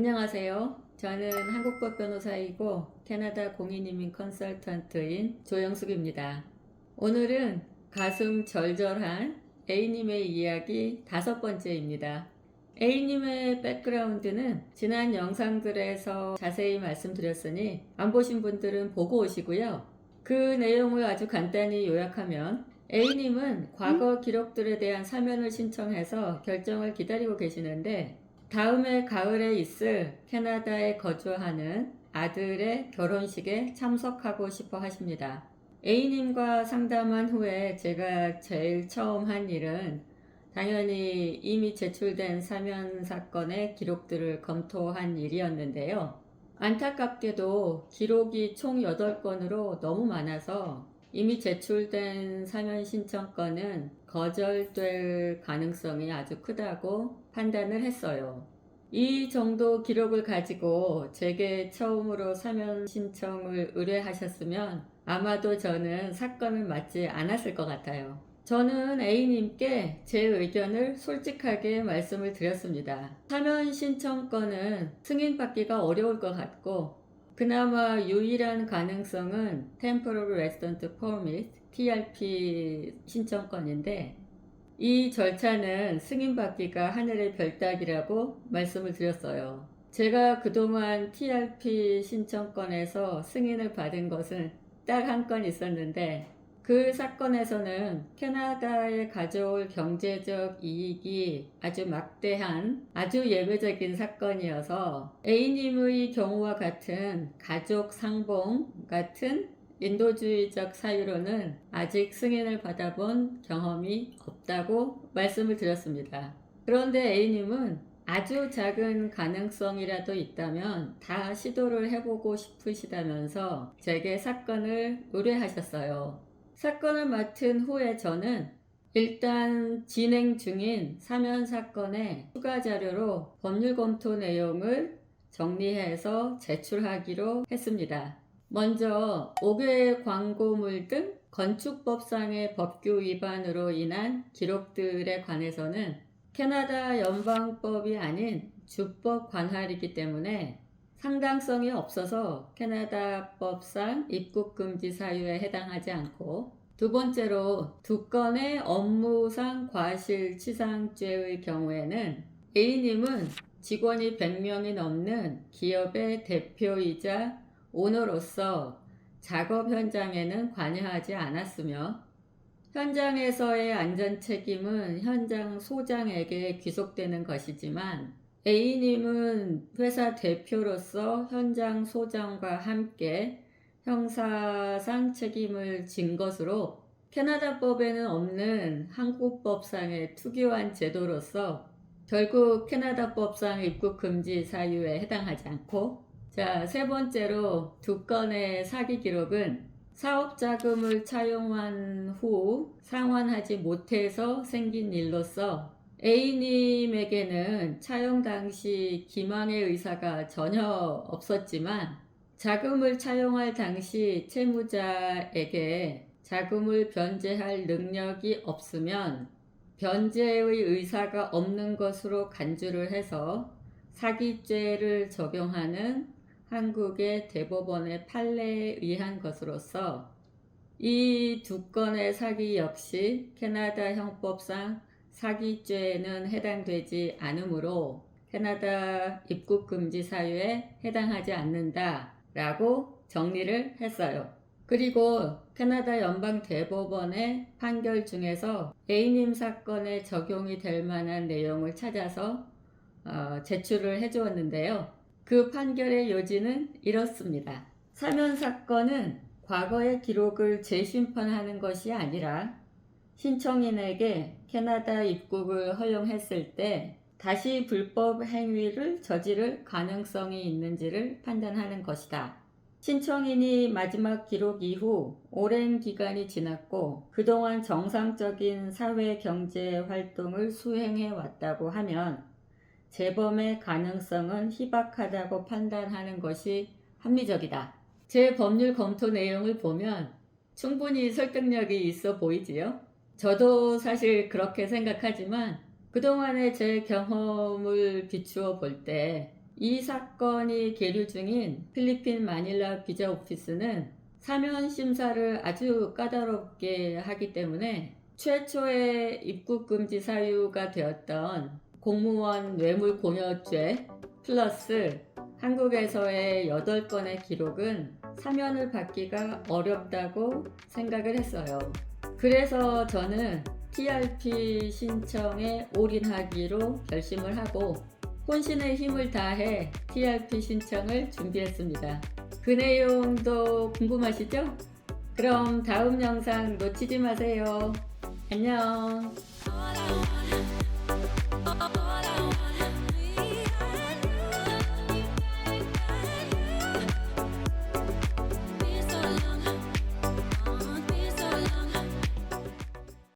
안녕하세요. 저는 한국법 변호사이고 캐나다 공인이민 컨설턴트인 조영숙입니다. 오늘은 가슴 절절한 A님의 이야기 5번째입니다. A님의 백그라운드는 지난 영상들에서 자세히 말씀드렸으니 안 보신 분들은 보고 오시고요. 그 내용을 아주 간단히 요약하면 A님은 과거 기록들에 대한 사면을 신청해서 결정을 기다리고 계시는데 다음해 가을에 있을 캐나다에 거주하는 아들의 결혼식에 참석하고 싶어 하십니다. A님과 상담한 후에 제가 제일 처음 한 일은 당연히 이미 제출된 사면 사건의 기록들을 검토한 일이었는데요. 안타깝게도 기록이 총 8건으로 너무 많아서 이미 제출된 사면 신청건은 거절될 가능성이 아주 크다고 판단을 했어요. 이 정도 기록을 가지고 제게 처음으로 사면 신청을 의뢰하셨으면 아마도 저는 사건을 맡지 않았을 것 같아요. 저는 A님께 제 의견을 솔직하게 말씀을 드렸습니다. 사면 신청건은 승인받기가 어려울 것 같고 그나마 유일한 가능성은 Temporary Resident Permit, TRP 신청건인데 이 절차는 승인받기가 하늘의 별따기라고 말씀을 드렸어요. 제가 그동안 TRP 신청건에서 승인을 받은 것은 딱 한 건 있었는데 그 사건에서는 캐나다에 가져올 경제적 이익이 아주 막대한 아주 예외적인 사건이어서 A님의 경우와 같은 가족 상봉 같은 인도주의적 사유로는 아직 승인을 받아본 경험이 없다고 말씀을 드렸습니다. 그런데 A님은 아주 작은 가능성이라도 있다면 다 시도를 해보고 싶으시다면서 제게 사건을 의뢰하셨어요. 사건을 맡은 후에 저는 일단 진행 중인 사면 사건의 추가 자료로 법률 검토 내용을 정리해서 제출하기로 했습니다. 먼저 5개의 광고물 등 건축법상의 법규 위반으로 인한 기록들에 관해서는 캐나다 연방법이 아닌 주법 관할이기 때문에 상당성이 없어서 캐나다법상 입국금지 사유에 해당하지 않고 두 번째로 2건의 업무상 과실치상죄의 경우에는 A님은 직원이 100명이 넘는 기업의 대표이자 오너로서 작업 현장에는 관여하지 않았으며 현장에서의 안전 책임은 현장 소장에게 귀속되는 것이지만 A님은 회사 대표로서 현장 소장과 함께 형사상 책임을 진 것으로 캐나다법에는 없는 한국법상의 특유한 제도로서 결국 캐나다법상 입국금지 사유에 해당하지 않고 세 번째로 2건의 사기 기록은 사업자금을 차용한 후 상환하지 못해서 생긴 일로서 A님에게는 차용 당시 기망의 의사가 전혀 없었지만 자금을 차용할 당시 채무자에게 자금을 변제할 능력이 없으면 변제의 의사가 없는 것으로 간주를 해서 사기죄를 적용하는 한국의 대법원의 판례에 의한 것으로서 이 2건의 사기 역시 캐나다 형법상 사기죄에는 해당되지 않으므로 캐나다 입국금지 사유에 해당하지 않는다 라고 정리를 했어요. 그리고 캐나다 연방대법원의 판결 중에서 A님 사건에 적용이 될 만한 내용을 찾아서 제출을 해주었는데요. 그 판결의 요지는 이렇습니다. 사면 사건은 과거의 기록을 재심판하는 것이 아니라 신청인에게 캐나다 입국을 허용했을 때 다시 불법 행위를 저지를 가능성이 있는지를 판단하는 것이다. 신청인이 마지막 기록 이후 오랜 기간이 지났고 그동안 정상적인 사회 경제 활동을 수행해 왔다고 하면 재범의 가능성은 희박하다고 판단하는 것이 합리적이다. 제 법률 검토 내용을 보면 충분히 설득력이 있어 보이지요? 저도 사실 그렇게 생각하지만 그동안의 제 경험을 비추어 볼 때 이 사건이 계류 중인 필리핀 마닐라 비자 오피스는 사면 심사를 아주 까다롭게 하기 때문에 최초의 입국 금지 사유가 되었던 공무원 뇌물 공여죄 플러스 한국에서의 8건의 기록은 사면을 받기가 어렵다고 생각을 했어요. 그래서 저는 TRP 신청에 올인하기로 결심을 하고 혼신의 힘을 다해 TRP 신청을 준비했습니다. 그 내용도 궁금하시죠? 그럼 다음 영상 놓치지 마세요. 안녕.